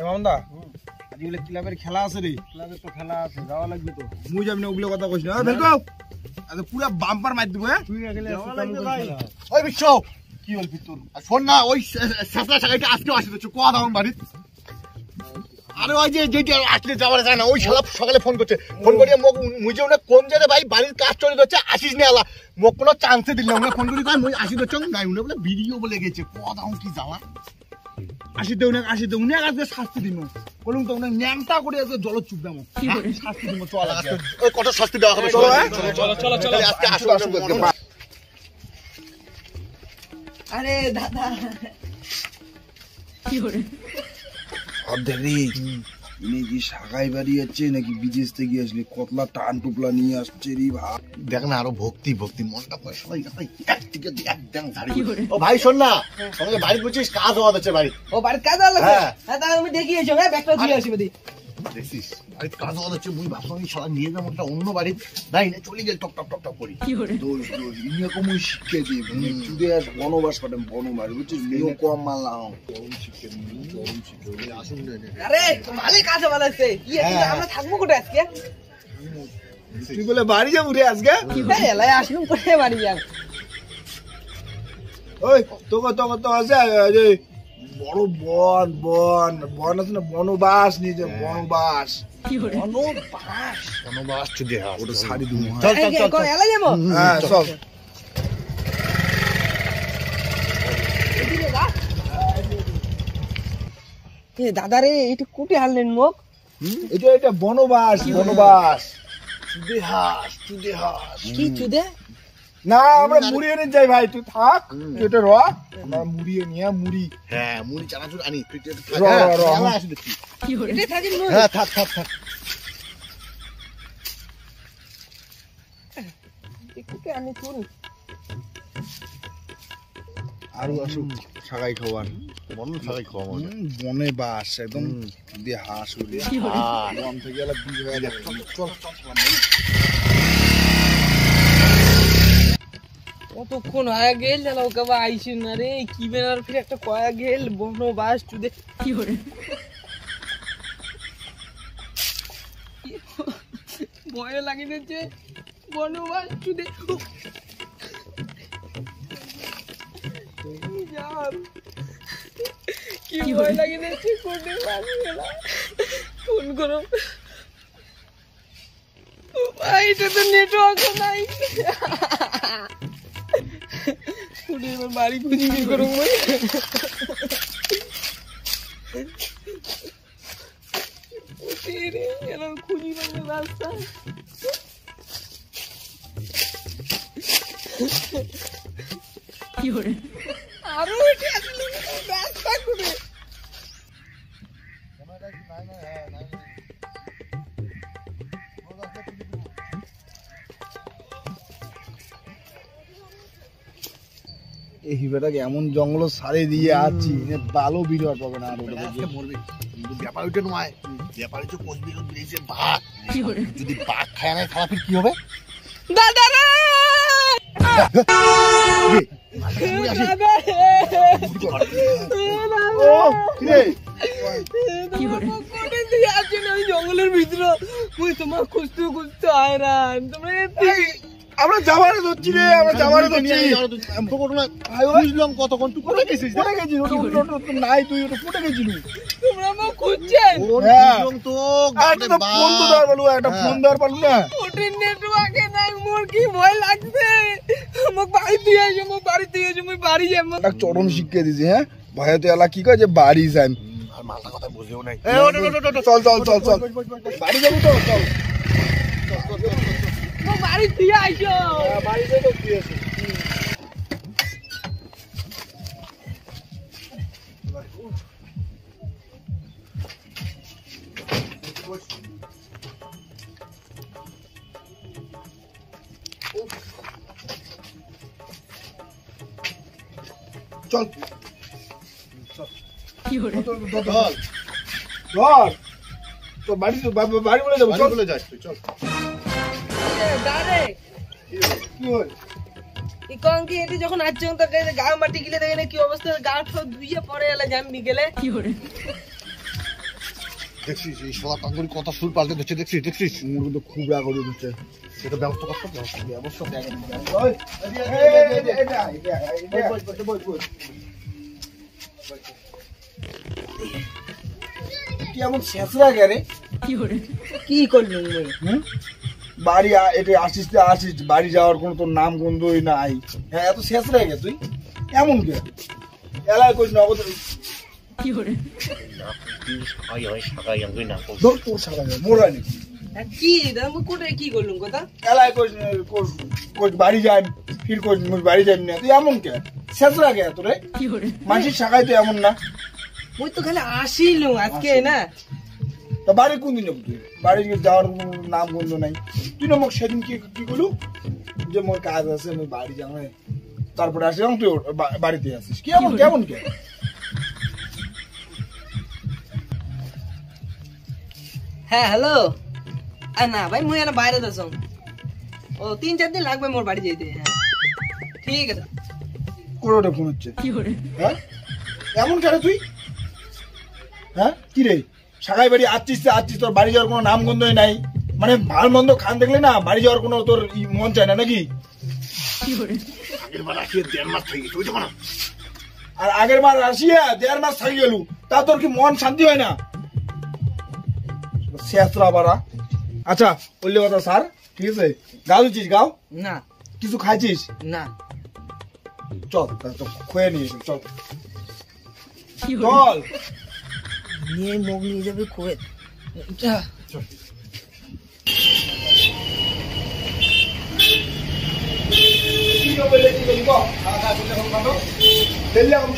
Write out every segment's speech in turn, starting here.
মামদা আজকে ক্লাবের খেলা আছে রে। ক্লাবের তো খেলা আছে, যাওয়া লাগবে তো। মুই যাবি না ওগুলো কথা কইছ না। বেলকো আচ্ছা পুরো বাম্পার মার দিব। হ্যাঁ তুই গেলে যাওয়া লাগবে ভাই। ওই বিশ্ব কি বলবি তোর? শোন না, ওই শেষলা টাকাটা আজকে আসে তো কোয়া দাও বাড়ি। আরে ওই যে যেটা আসলে যাওয়ার যায় না, ওই শালা সকালে ফোন করছে। ফোন করিয়ে মোক মুইও না কোন জায়গায় ভাই বাড়ির কাজ চলে যাচ্ছে, আসিস না আলা। মোক কোনো চান্সে দিল না। ফোন করি কই মুই আসি তো চং নাই, উনি বলে ভিডিও বলে গেছে। কোয়া দাও কি যাওয়া আসি দেউ না আজকে শাস্তি দিমু। বলুন তো উনি ন্যাংটা করে আজকে জল চুপ দামু। শাস্তি দিমু চল আজকে। ওই কত শাস্তি দেওয়া হবে? চলো আজকে আসো আসো। আরে দাদা কি করে ইনি কি সাগাই বাড়ি যাচ্ছে নাকি বিদেশ থেকে আসলে কতলা টান টুপলা নিয়ে আসছে রে ভাই। দেখ না আরো ভক্তি মনটা পয়সা একদিকে একদম ধারি। ও ভাই শোন না, আমাকে বাড়ি বলছিস কাজ হওয়া যাচ্ছে বাড়ি। ও বাড়ির কাজ আলো হ্যাঁ তাহলে আমি দেখি এসো। হ্যাঁ ব্যাগটা দিয়ে আসি বদি। দেখছিস বাড়ির কাজ হওয়া যাচ্ছে, মুই ভাবলাম এই শালা নিয়ে যাবো একটা অন্য বাড়ি। নাই না চলে গেল টপ টপ টপ টপ করি। দোষ ইনিরকম শিক্ষা দিই চুদে আস বনবাস পাঠাম বনবাস বুঝছিস মেয়েও কম মারলাম। আরে ভালোই কাজ বানাচ্ছে কি আমরা থাকবো কোথায় আজকে? তুই বলে বাড়ি যাবো রে আজকে? এলাই আসলুম কোথায় বাড়ি যাব? ওই তোকে তো আছে বড় বন আছে না, বনবাস নিয়ে যাবো। বনবাস বনবাস চুদে হাস ওটা শাড়ি দিব। চল চল চল চল এলাই যাবো। হ্যাঁ চল। দাদা রে এটা কুটি হারলেন মুখ? এটা বনবাস। চুদে হাস কি চুদে? না আমরা মুড়ি এনে যাই ভাই, তুই থাক এটা র। আমরা মুড়ি নিয়ে মুড়ি হ্যাঁ মুড়ি চানাচুর আনি। তুই র র আসি দেখি। এটা থাকি মুখ। হ্যাঁ থাক কুটি আনি তুই আরো আসুক সাগাই খাওয়ার। মন সবাই খাওয়া মজা। বনে বাস একদম দিয়ে হাঁস উড়ে বন থেকে এলা বীজ হয়ে যাবে। চল কতক্ষণ হয়ে গেল যেন ওকে আইসি না রে। কি বেনার ফিরে একটা কয়া গেল বনবাস চুদে কি করে ভয় লাগে যে বনবাস চুদে কি ভয় লাগে দেখছি কোটে মারি গেল। ফোন করো ভাই, এটা তো নেটওয়ার্ক নাই। কোটে এবার বাড়ি খুঁজি কি করব ভাই? কোটে রে এরা খুঁজি মানে রাস্তা কি করে আরো এটা আসলে রাস্তা করে এই হিবেটাকে এমন জঙ্গল সারে দিয়ে আছি ভালো বিরট পাবে না। মরবে ব্যাপার ওইটা নয়, ব্যাপারে তো কোচ বিরোধ দিয়েছে বাঘ। যদি বাঘ খায় না খারাপ কি হবে? দাদা রে জঙ্গলের ভিতরে তোমার খুঁজতে খুঁজতে আয়রান তোমরা আমরা যাবারে ধরছি রে, আমরা যাবারে ধরছি। বুঝলাম কতক্ষণ তুই করে গেছিস? নাই তুই ওটা ফুটে গেছিল। তোমরা আমাকে খুঁজছেন? তো একটা ফোন তো দেওয়ার পারলু, একটা ফোন দেওয়ার পারলু না। ওটির নেটওয়ার্কে নাই। মোর কি ভয় লাগছে। মোক বাড়ি দিয়ে আসো, মোক বাড়ি দিয়ে আসো, মই বাড়ি যাবো। এক চরম শিক্ষা দিছি। হ্যাঁ ভয়তে এলা কি কয় যে বাড়ি যান। আর মালটা কথা বুঝেও নাই। চল চল চল চল বাড়ি যাবো তো চল। মোক বাড়ি দিয়ে আসো। বাড়ি যাবো কি আছে? চল কি হলো? ধর তো বাড়ি বলে যাবো। চল বলে যাস তুই চল। দাঁড়ে কি হল? এই কঙ্কি এটি যখন আসছে তাকে গা মাটি গিলে দেখে কি অবস্থা। গা সব ধুইয়ে পড়ে এলে জানবি গেলে কি হলো? দেখছিস এই শালা কাকুর কথা সুর পাল্টে দিচ্ছে, দেখছিস মোর কিন্তু খুব রাগ করে দিচ্ছে। সেটা ব্যবস্থা করতে ব্যবস্থা দেখেন কি এমন শেষরা গেলে কি করলি বাড়ি এটা আসিস বাড়ি যাওয়ার কোনো তোর নাম গন্ধই নাই। হ্যাঁ এত শেষ রে গে তুই এমন কে এলাই কইস না কি করে তোর তোর সারা মোরা নাকি কি আমি কোথায় কি করলুম কথা এলাই কইস বাড়ি যাই ফির কইস বাড়ি যাই না তুই এমন কে শেষ গে তোরে কি করে মানসিক শাখায় তো এমন না। ওই তো খালি আসিলুম আজকে না। তা বাড়ি কোন দিন যাবো তুই? বাড়ি যাওয়ার কোনো নাম গন্ধ নাই। তুই না মোক সেদিন কি করলু যে মোর কাজ আছে আমি বাড়ি যাবো, তারপরে আসলাম তুই বাড়িতে আসিস কেমন কে? হ্যাঁ হ্যালো না ভাই মুই এনে বাইরে যাচ্ছ ও 3-4 দিন লাগবে মোর বাড়ি যেতে। হ্যাঁ ঠিক আছে। কোনোটা ফোন হচ্ছে কি করে হ্যাঁ এমন কেন তুই? হ্যাঁ কি রে শাখায় বাড়ি আসছিস তোর বাড়ি যাওয়ার কোনো নাম গন্ধই নাই, মানে ভাল মন্দ খান দেখলে না বাড়ি যাওয়ার কোনো তোর মন চায় না নাকি? কি করে আগের বার আসিয়ে 1.5 মাস থেকে গেছে, বুঝছো না? আর আগের বার আসিয়া 1.5 মাস থাকি গেলু, তা তোর কি মন শান্তি হয় না? শেষরা বাড়া। আচ্ছা বললে কথা স্যার ঠিক আছে, গাও দিচ্ছিস গাও না কিছু খাইছিস না চল তো খুঁয়ে নিয়ে এসো, চল কি করে চল নিয়ে মুখ নিয়ে যাবে কয়ে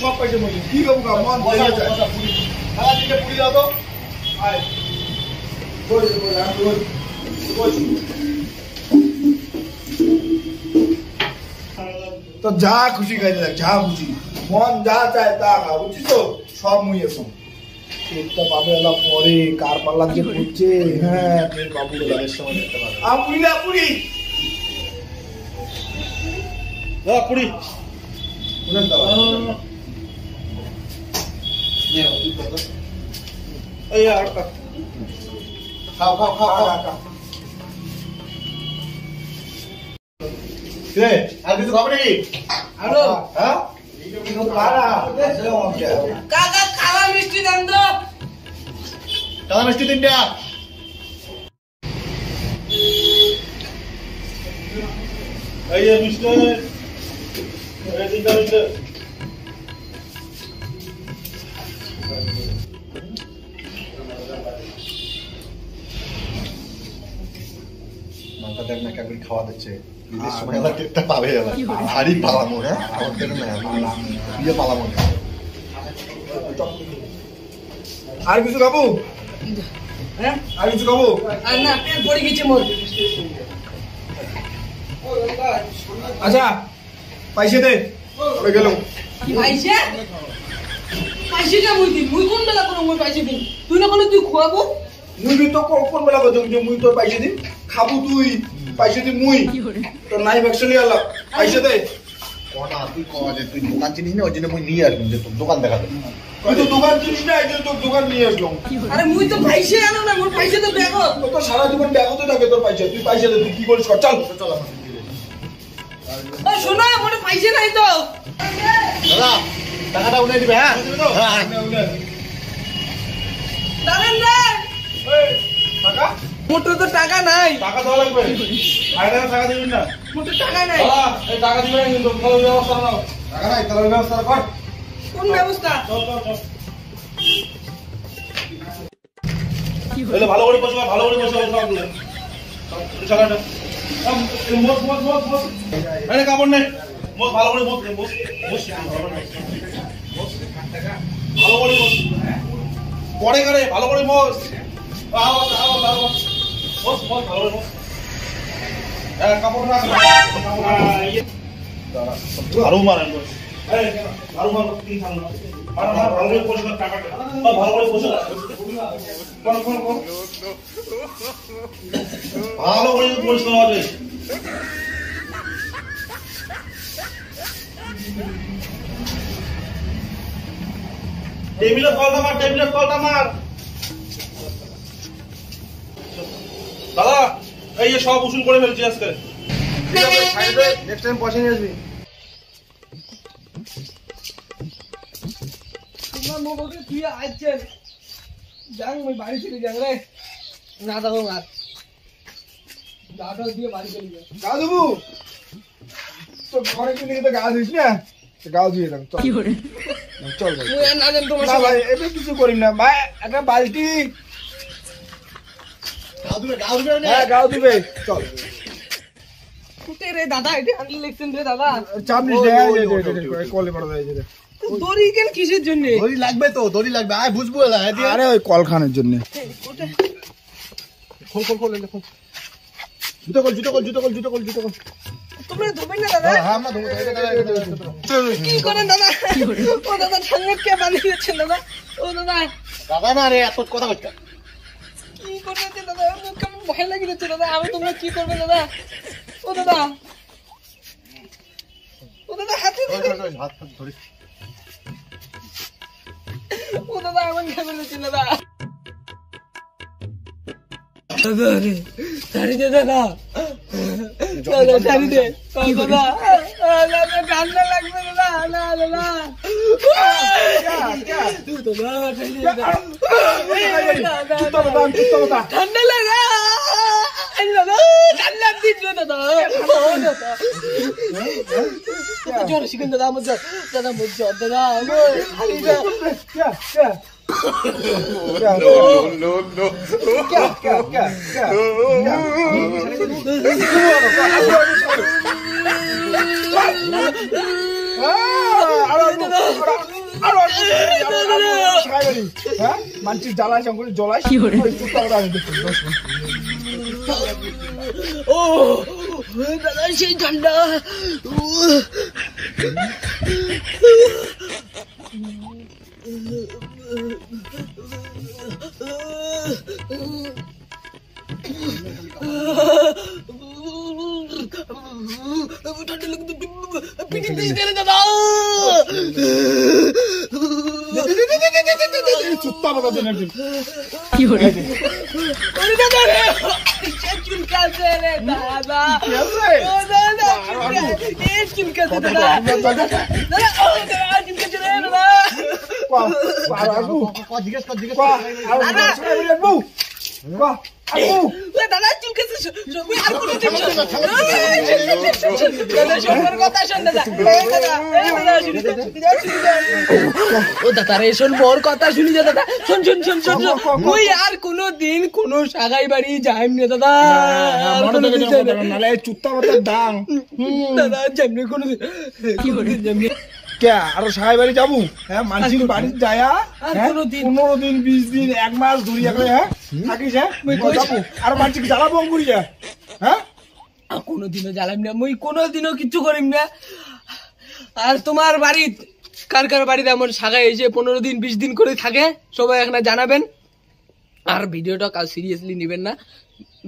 সব পাইছে বলি কি করবো মন পুরি যাও তো তো যা খুশি খাই যা খুশি মন যা চায় তা খা, বুঝছিস তো সব মুই এখন একটা পাবে এলা পরে কার পাল্লা যে পড়ছে। হ্যাঁ তুই বাবু সময় দেখতে পাবে পুরি না পুরি পুরি এই আরেকটা খাও আর কিছু খাবো নাকি? হ্যালো হ্যাঁ কাকা খাওয়া মিষ্টি দেন তো। টাকা মিষ্টি 3টা। এই মিস্টার এই দিনটা মিস্টার মাংস দেখ না কেমন খাওয়া দিচ্ছে, ঈদের সময় আবার টেটটা পাবে আবার ভারী পালামো। হ্যাঁ আমার টেটে না ইয়ে পালামো না। আর কিছু খাবো? হ্যাঁ আর কিছু খাবো? আর না পেট ভরে গেছে মোর। আচ্ছা পয়সা দে আমি গেলাম। পয়সা পয়সা মুই দিন মুই কোন বেলা কোনো মুই পয়সা দিন তুই না বলে তুই খোয়াবো মুই তো কোন বেলা কথা যে মুই তোর পয়সা দিন খাবো তুই পয়সা দি মুই কি করে তোর নাই ভ্যাকসিন আল্লাহ পয়সা দে। কটা তুই কওয়া যে তুই দোকান চিনিস না, ওই জন্য মুই নিয়ে আসবি যে তোর দোকান দেখাতে। তুই তো দোকান চিনিস না, এই জন্য তোর দোকান নিয়ে আসলাম। আরে মুই তো পয়সা আনো না মোর পয়সা তো দেখো তোর তো সারা জীবন ব্যাগতে থাকে তোর পয়সা, তুই পয়সা দে, তুই কি করিস কর চল চল আমার ও শোনো মোর পয়সা নাই তো। দাদা টাকাটা উঠে দিবে। হ্যাঁ দাঁড়ান রে টাকা মোর তো টাকা নাই। টাকা দেওয়া লাগবে, আয়না টাকা দিবেন না। মোর তো টাকা নাই। এই টাকা দিবেন না কিন্তু ভালো ব্যবস্থা নাও। টাকা নাই তোর ব্যবস্থা কর। কোন ব্যবস্থা? চল কি করে ভালো করে বসো, ভালো করে বসো কাপড় নেই ভালো করে ভালো করে পরে করে ভালো করে বস ভালো করে বস। কাপড় না আরো মারেন আরো ভালো করে বসে টাকাটা ভালো করে বসে ভালো করে পরিষ্কার হবে। টেবিলের তলটা মার, টেবিলের তলটা মার। দাদা এই যে সব উসুল করে ফেলছি আজকে। নেক্সট টাইম পয়সা নিয়ে আসবি। তোমার মোবাইলে তুই আইছেন যাং মই বাড়ি চলে যাং রে না দেখো আর গাটা দিয়ে বাড়ি চলে যাও গা দেবো তো ঘরে কিনে তো গা দিস না গাও দিয়ে দাম চল চল ভাই মই আর না জান তোমার না ভাই এটা কিছু করিম না ভাই একটা বালতি হ্যাঁ গাও দিবে চল কুটে রে দাদা এটা আনলি লেখছেন রে দাদা চাপ নিস কলে পড়া যায় যে দড়ি কেন কিসের জন্য দড়ি লাগবে তো, দড়ি লাগবে। আয় বুঝবো না। আরে ওই কলখানের জন্য খোল খোল খোল খোল। জুতো খোল জুতো খোল জুতো খোল জুতো খোল জুতো খোল। তোমরা ধরবেন না দাদা হ্যাঁ আমরা ধরবো। কি করেন দাদা ও দাদা ঠান্ডা কে বানিয়ে দিচ্ছেন দাদা ও দাদা দাদা না রে, এত কথা বলতে কি করতে দাদা আমার কেমন ভয় লাগে যাচ্ছে দাদা আমি তোমরা কি করবে দাদা ও দাদা হাতে হাত ধরে। ও দাদা আমার কেমন যাচ্ছে দাদা দাদা রে ছাড়ি দে দাদা দাদা ছাড়ি দে দাদা দাদা ঠান্ডা লাগবে দাদা না দাদা ঠান্ডা লাগা দাদা ঠান্ডা দিচ্ছে দাদা জ্বর শিখেন দাদা আমার জ্বর দাদা আমার জ্বর দাদা মানছি জ্বালাই জঙ্গলে জ্বলাই ও দাদা সেই ঠান্ডা ঠান্ডা লাগতো পিঠে দিয়ে গেলে দাদা চুত্তা বাবা দেন একদিন চুলকাছে রে দাদা ও দাদা চুলকাছে দাদা চুলকাছে রে দাদা জিজ্ঞেস কর জিজ্ঞেস দাদা চুলকাছে আর কোনো টেনশন দাদা শোনার কথা শোন দাদা ও দাদা রে শোন মোর কথা শুনি যা দাদা শোন শোন শোন শোন তুই আর কোনো দিন কোনো সাগাই বাড়ি যাইম না দাদা নালে চুত্তা বাতার দাম দাদা যেমনি কোনো দিন কি করে যেমনি কে আরো সাহাই বাড়ি যাবো হ্যাঁ মানসির বাড়ি যায়া 15 দিন 20 দিন 1 মাস ধরিয়া করে হ্যাঁ থাকিস হ্যাঁ যাবো আর মানসিকে জ্বালাবো করিয়া হ্যাঁ কোনোদিনও জ্বালাম না মুই কোনোদিনও কিচ্ছু করিম না আর তোমার বাড়ি কার কার বাড়িতে এমন সাগাই এসে 15 দিন 20 দিন করে থাকে সবাই এখানে জানাবেন আর ভিডিওটা কাল সিরিয়াসলি নেবেন না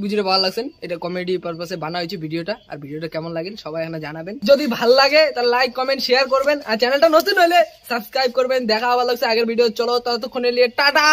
বুঝতে ভালো লাগছেন এটা কমেডি পারপাসে বানা হয়েছে ভিডিওটা আর ভিডিওটা কেমন লাগে সবাই এখানে জানাবেন যদি ভালো লাগে তাহলে লাইক কমেন্ট শেয়ার করবেন আর চ্যানেলটা নতুন হলে সাবস্ক্রাইব করবেন দেখা ভালো লাগছে আগের ভিডিও চলো ততক্ষণে নিয়ে টাটা